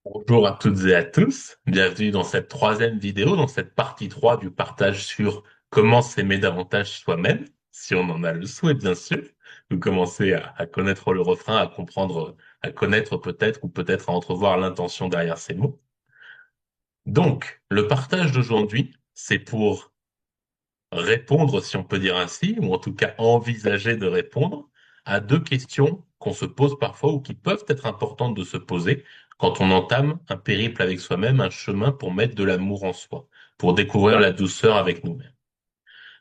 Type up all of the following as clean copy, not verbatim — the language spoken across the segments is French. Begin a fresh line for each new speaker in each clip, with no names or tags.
Bonjour à toutes et à tous, bienvenue dans cette troisième vidéo, dans cette partie 3 du partage sur comment s'aimer davantage soi-même, si on en a le souhait bien sûr. Vous commencez à connaître le refrain, à comprendre, à connaître peut-être ou peut-être à entrevoir l'intention derrière ces mots. Donc, le partage d'aujourd'hui, c'est pour répondre, si on peut dire ainsi, ou en tout cas envisager de répondre à deux questions qu'on se pose parfois ou qui peuvent être importantes de se poser quand on entame un périple avec soi-même, un chemin pour mettre de l'amour en soi, pour découvrir la douceur avec nous-mêmes.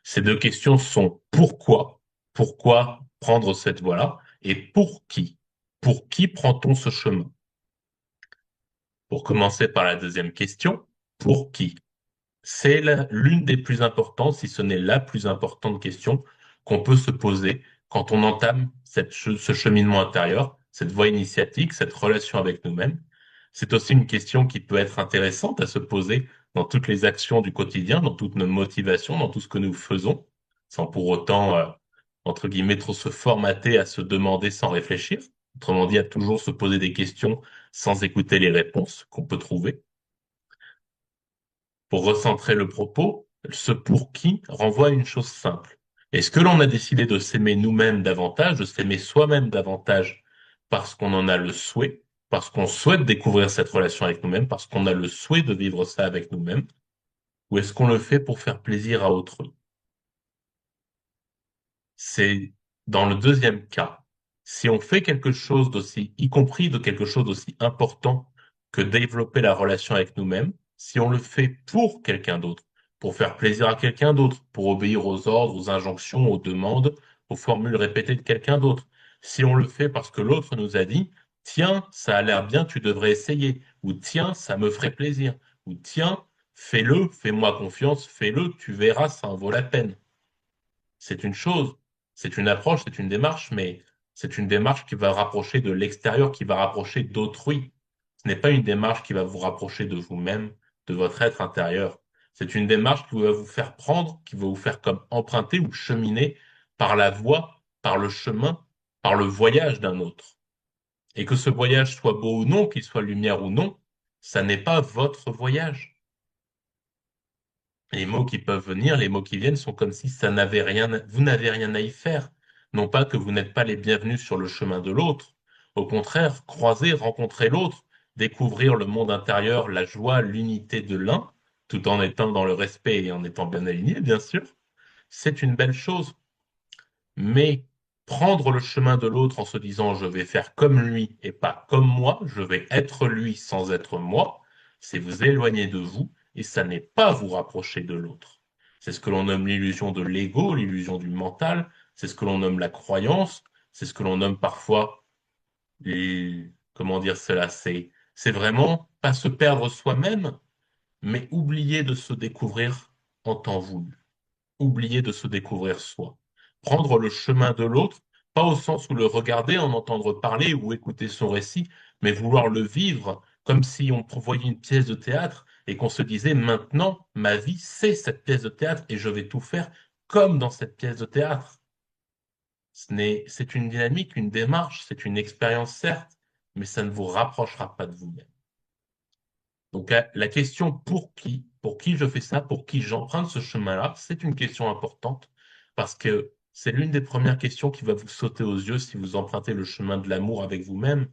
Ces deux questions sont pourquoi? Pourquoi prendre cette voie-là? Et pour qui? Pour qui prend-on ce chemin? Pour commencer par la deuxième question, pour qui? C'est l'une des plus importantes, si ce n'est la plus importante question qu'on peut se poser quand on entame ce cheminement intérieur, cette voie initiatique, cette relation avec nous-mêmes. C'est aussi une question qui peut être intéressante à se poser dans toutes les actions du quotidien, dans toutes nos motivations, dans tout ce que nous faisons, sans pour autant, entre guillemets, trop se formater à se demander sans réfléchir. Autrement dit, à toujours se poser des questions sans écouter les réponses qu'on peut trouver. Pour recentrer le propos, ce pour qui renvoie à une chose simple. Est-ce que l'on a décidé de s'aimer nous-mêmes davantage, de s'aimer soi-même davantage parce qu'on en a le souhait, parce qu'on souhaite découvrir cette relation avec nous-mêmes, parce qu'on a le souhait de vivre ça avec nous-mêmes, ou est-ce qu'on le fait pour faire plaisir à autrui? C'est dans le deuxième cas. Si on fait quelque chose d'aussi, y compris de quelque chose d'aussi important que développer la relation avec nous-mêmes, si on le fait pour quelqu'un d'autre, pour faire plaisir à quelqu'un d'autre, pour obéir aux ordres, aux injonctions, aux demandes, aux formules répétées de quelqu'un d'autre, si on le fait parce que l'autre nous a dit, tiens, ça a l'air bien, tu devrais essayer, ou tiens, ça me ferait plaisir, ou tiens, fais-le, fais-moi confiance, fais-le, tu verras, ça en vaut la peine. C'est une chose, c'est une approche, c'est une démarche, mais c'est une démarche qui va rapprocher de l'extérieur, qui va rapprocher d'autrui. Ce n'est pas une démarche qui va vous rapprocher de vous-même, de votre être intérieur. C'est une démarche qui va vous faire prendre, qui va vous faire comme emprunter ou cheminer par la voie, par le chemin, par le voyage d'un autre. Et que ce voyage soit beau ou non, qu'il soit lumière ou non, ça n'est pas votre voyage. Les mots qui peuvent venir, les mots qui viennent sont comme si ça n'avait rien, vous n'avez rien à y faire. Non pas que vous n'êtes pas les bienvenus sur le chemin de l'autre. Au contraire, croiser, rencontrer l'autre, découvrir le monde intérieur, la joie, l'unité de l'un, tout en étant dans le respect et en étant bien aligné, bien sûr, c'est une belle chose. Mais prendre le chemin de l'autre en se disant je vais faire comme lui et pas comme moi, je vais être lui sans être moi, c'est vous éloigner de vous et ça n'est pas vous rapprocher de l'autre. C'est ce que l'on nomme l'illusion de l'ego, l'illusion du mental, c'est ce que l'on nomme la croyance, c'est ce que l'on nomme parfois comment dire cela, c'est vraiment pas se perdre soi-même, mais oublier de se découvrir en temps voulu, oublier de se découvrir soi. Prendre le chemin de l'autre, pas au sens où le regarder, en entendre parler ou écouter son récit, mais vouloir le vivre comme si on voyait une pièce de théâtre et qu'on se disait maintenant, ma vie, c'est cette pièce de théâtre et je vais tout faire comme dans cette pièce de théâtre. C'est une dynamique, une démarche, c'est une expérience certes, mais ça ne vous rapprochera pas de vous-même. Donc la question pour qui je fais ça, pour qui j'emprunte ce chemin-là, c'est une question importante parce que c'est l'une des premières questions qui va vous sauter aux yeux si vous empruntez le chemin de l'amour avec vous-même.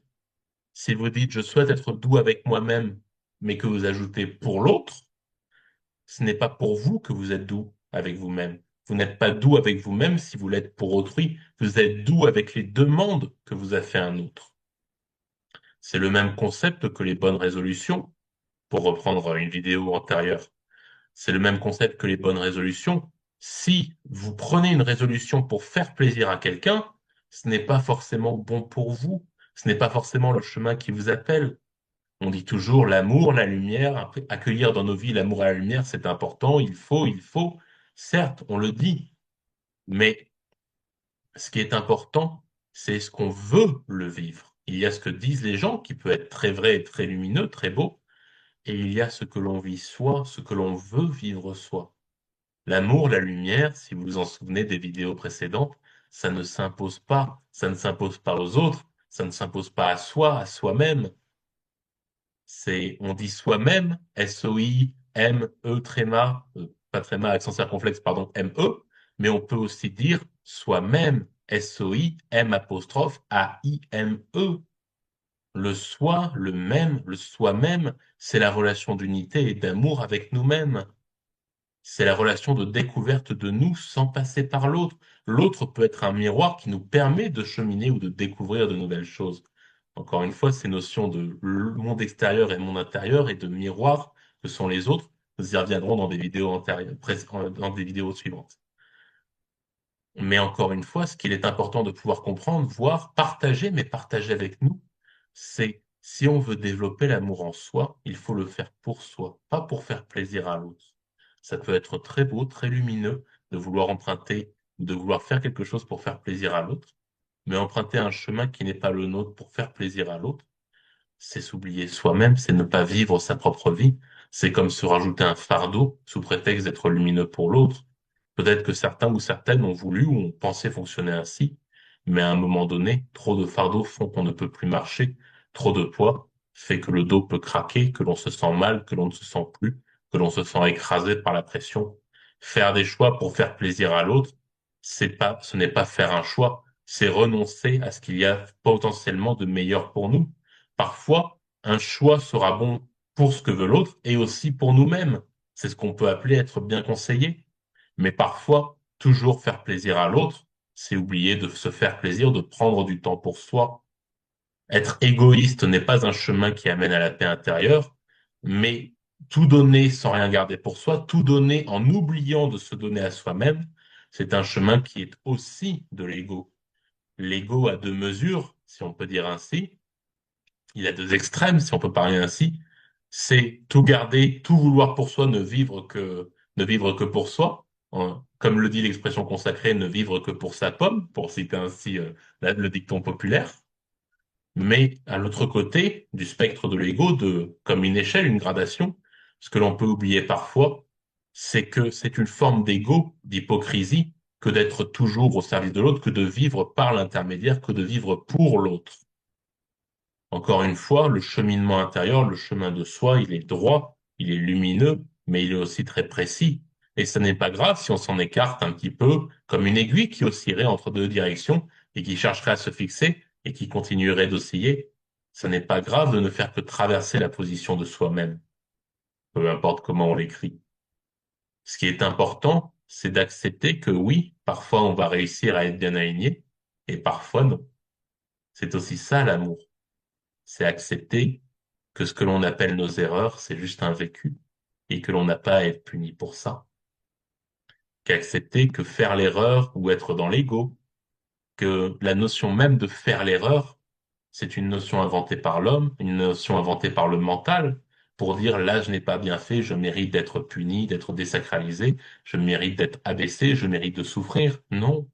Si vous dites je souhaite être doux avec moi-même, mais que vous ajoutez pour l'autre, ce n'est pas pour vous que vous êtes doux avec vous-même. Vous n'êtes pas doux avec vous-même si vous l'êtes pour autrui. Vous êtes doux avec les demandes que vous a fait un autre. C'est le même concept que les bonnes résolutions, pour reprendre une vidéo antérieure. C'est le même concept que les bonnes résolutions. Si vous prenez une résolution pour faire plaisir à quelqu'un, ce n'est pas forcément bon pour vous. Ce n'est pas forcément le chemin qui vous appelle. On dit toujours l'amour, la lumière, accueillir dans nos vies l'amour et la lumière, c'est important, il faut. Certes, on le dit, mais ce qui est important, c'est ce qu'on veut le vivre. Il y a ce que disent les gens qui peut être très vrai et très lumineux, très beau, et il y a ce que l'on vit soi, ce que l'on veut vivre soi. L'amour, la lumière, si vous vous en souvenez des vidéos précédentes, ça ne s'impose pas. Ça ne s'impose pas aux autres. Ça ne s'impose pas à soi, à soi-même. On dit soi-même, S-O-I-M-E tréma, pas tréma, accent circonflexe, pardon, M-E, mais on peut aussi dire soi-même, S-O-I-M apostrophe A-I-M-E. Le soi, le même, le soi-même, c'est la relation d'unité et d'amour avec nous-mêmes. C'est la relation de découverte de nous sans passer par l'autre. L'autre peut être un miroir qui nous permet de cheminer ou de découvrir de nouvelles choses. Encore une fois, ces notions de monde extérieur et monde intérieur et de miroir que sont les autres, nous y reviendrons dans des vidéos antérieures, dans des vidéos suivantes. Mais encore une fois, ce qu'il est important de pouvoir comprendre, voir, partager, mais partager avec nous, c'est si on veut développer l'amour en soi, il faut le faire pour soi, pas pour faire plaisir à l'autre. Ça peut être très beau, très lumineux de vouloir emprunter, de vouloir faire quelque chose pour faire plaisir à l'autre, mais emprunter un chemin qui n'est pas le nôtre pour faire plaisir à l'autre, c'est s'oublier soi-même, c'est ne pas vivre sa propre vie. C'est comme se rajouter un fardeau sous prétexte d'être lumineux pour l'autre. Peut-être que certains ou certaines ont voulu ou ont pensé fonctionner ainsi, mais à un moment donné, trop de fardeaux font qu'on ne peut plus marcher. Trop de poids fait que le dos peut craquer, que l'on se sent mal, que l'on ne se sent plus, que l'on se sent écrasé par la pression. Faire des choix pour faire plaisir à l'autre, ce n'est pas faire un choix, c'est renoncer à ce qu'il y a potentiellement de meilleur pour nous. Parfois, un choix sera bon pour ce que veut l'autre et aussi pour nous-mêmes. C'est ce qu'on peut appeler être bien conseillé. Mais parfois, toujours faire plaisir à l'autre, c'est oublier de se faire plaisir, de prendre du temps pour soi. Être égoïste n'est pas un chemin qui amène à la paix intérieure, mais tout donner sans rien garder pour soi, tout donner en oubliant de se donner à soi-même, c'est un chemin qui est aussi de l'ego. L'ego a deux mesures, si on peut dire ainsi. Il a deux extrêmes, si on peut parler ainsi. C'est tout garder, tout vouloir pour soi, ne vivre que pour soi. Comme le dit l'expression consacrée, ne vivre que pour sa pomme, pour citer ainsi le dicton populaire. Mais à l'autre côté du spectre de l'ego, comme une échelle, une gradation, ce que l'on peut oublier parfois, c'est que c'est une forme d'ego, d'hypocrisie, que d'être toujours au service de l'autre, que de vivre par l'intermédiaire, que de vivre pour l'autre. Encore une fois, le cheminement intérieur, le chemin de soi, il est droit, il est lumineux, mais il est aussi très précis. Et ce n'est pas grave si on s'en écarte un petit peu, comme une aiguille qui oscillerait entre deux directions et qui chercherait à se fixer et qui continuerait d'osciller. Ce n'est pas grave de ne faire que traverser la position de soi-même, peu importe comment on l'écrit. Ce qui est important, c'est d'accepter que oui, parfois on va réussir à être bien aligné et parfois non. C'est aussi ça l'amour. C'est accepter que ce que l'on appelle nos erreurs, c'est juste un vécu et que l'on n'a pas à être puni pour ça. Qu'accepter que faire l'erreur ou être dans l'ego, que la notion même de faire l'erreur, c'est une notion inventée par l'homme, une notion inventée par le mental, pour dire là, je n'ai pas bien fait, je mérite d'être puni, d'être désacralisé, je mérite d'être abaissé, je mérite de souffrir. Non.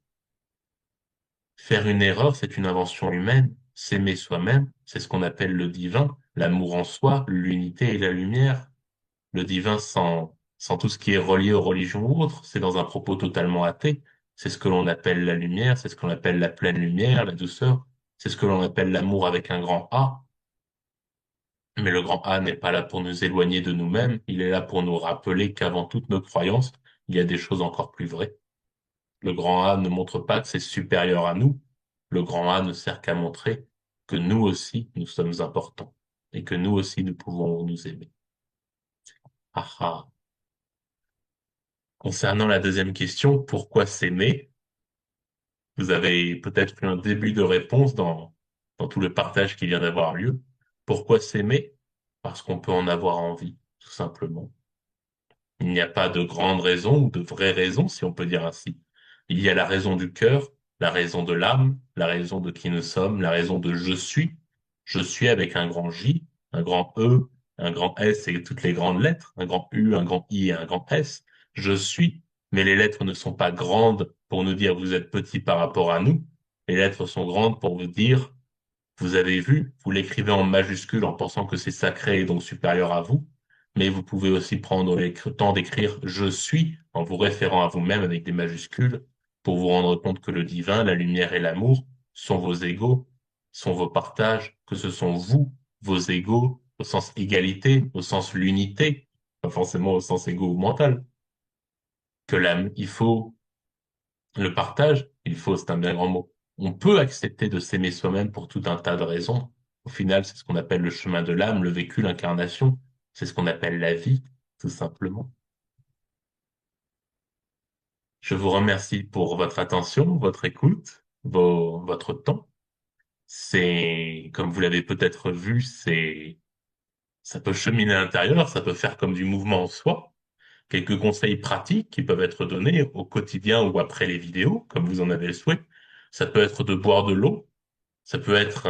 Faire une erreur, c'est une invention humaine. S'aimer soi-même, c'est ce qu'on appelle le divin, l'amour en soi, l'unité et la lumière. Le divin sans tout ce qui est relié aux religions ou autres, c'est dans un propos totalement athée. C'est ce que l'on appelle la lumière, c'est ce qu'on appelle la pleine lumière, la douceur. C'est ce que l'on appelle l'amour avec un grand A. Mais le grand A n'est pas là pour nous éloigner de nous-mêmes, il est là pour nous rappeler qu'avant toutes nos croyances, il y a des choses encore plus vraies. Le grand A ne montre pas que c'est supérieur à nous. Le grand A ne sert qu'à montrer que nous aussi, nous sommes importants et que nous aussi, nous pouvons nous aimer. Ah ah. Concernant la deuxième question, pourquoi s'aimer? Vous avez peut-être eu un début de réponse dans tout le partage qui vient d'avoir lieu. Pourquoi s'aimer? Parce qu'on peut en avoir envie, tout simplement. Il n'y a pas de grande raison ou de vraie raison, si on peut dire ainsi. Il y a la raison du cœur, la raison de l'âme, la raison de qui nous sommes, la raison de je suis. Je suis avec un grand J, un grand E, un grand S et toutes les grandes lettres, un grand U, un grand I et un grand S. Je suis, mais les lettres ne sont pas grandes pour nous dire vous êtes petit par rapport à nous. Les lettres sont grandes pour vous dire vous avez vu, vous l'écrivez en majuscule en pensant que c'est sacré et donc supérieur à vous, mais vous pouvez aussi prendre le temps d'écrire je suis en vous référant à vous-même avec des majuscules pour vous rendre compte que le divin, la lumière et l'amour sont vos égaux, sont vos partages, que ce sont vous, vos égaux, au sens égalité, au sens l'unité, pas forcément au sens égo ou mental. Que l'âme, il faut le partage, il faut, c'est un bien grand mot. On peut accepter de s'aimer soi-même pour tout un tas de raisons. Au final, c'est ce qu'on appelle le chemin de l'âme, le vécu, l'incarnation. C'est ce qu'on appelle la vie, tout simplement. Je vous remercie pour votre attention, votre écoute, votre temps. C'est, comme vous l'avez peut-être vu, ça peut cheminer à l'intérieur, ça peut faire comme du mouvement en soi. Quelques conseils pratiques qui peuvent être donnés au quotidien ou après les vidéos, comme vous en avez le souhait. Ça peut être de boire de l'eau, ça peut être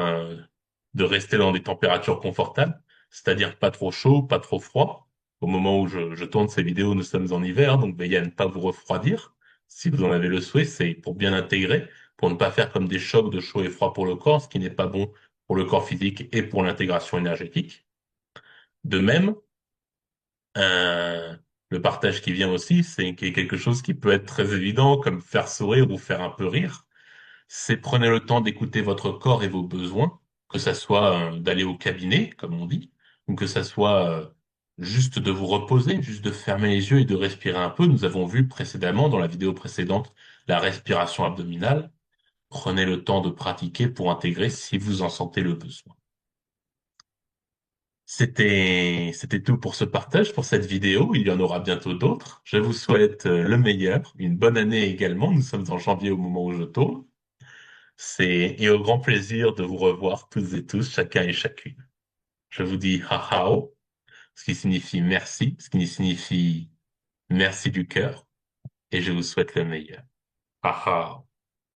de rester dans des températures confortables, c'est-à-dire pas trop chaud, pas trop froid. Au moment où je tourne ces vidéos, nous sommes en hiver, donc veillez à ne pas vous refroidir. Si vous en avez le souhait, c'est pour bien intégrer, pour ne pas faire comme des chocs de chaud et froid pour le corps, ce qui n'est pas bon pour le corps physique et pour l'intégration énergétique. De même, le partage qui vient aussi, c'est quelque chose qui peut être très évident, comme faire sourire ou faire un peu rire. C'est prenez le temps d'écouter votre corps et vos besoins, que ça soit d'aller au cabinet, comme on dit, ou que ça soit juste de vous reposer, juste de fermer les yeux et de respirer un peu. Nous avons vu précédemment, dans la vidéo précédente, la respiration abdominale. Prenez le temps de pratiquer pour intégrer si vous en sentez le besoin. C'était tout pour ce partage, pour cette vidéo. Il y en aura bientôt d'autres. Je vous souhaite le meilleur, une bonne année également. Nous sommes en janvier au moment où je tourne. Et au grand plaisir de vous revoir toutes et tous, chacun et chacune. Je vous dis hahao, ce qui signifie merci, ce qui signifie merci du cœur, et je vous souhaite le meilleur. Haha.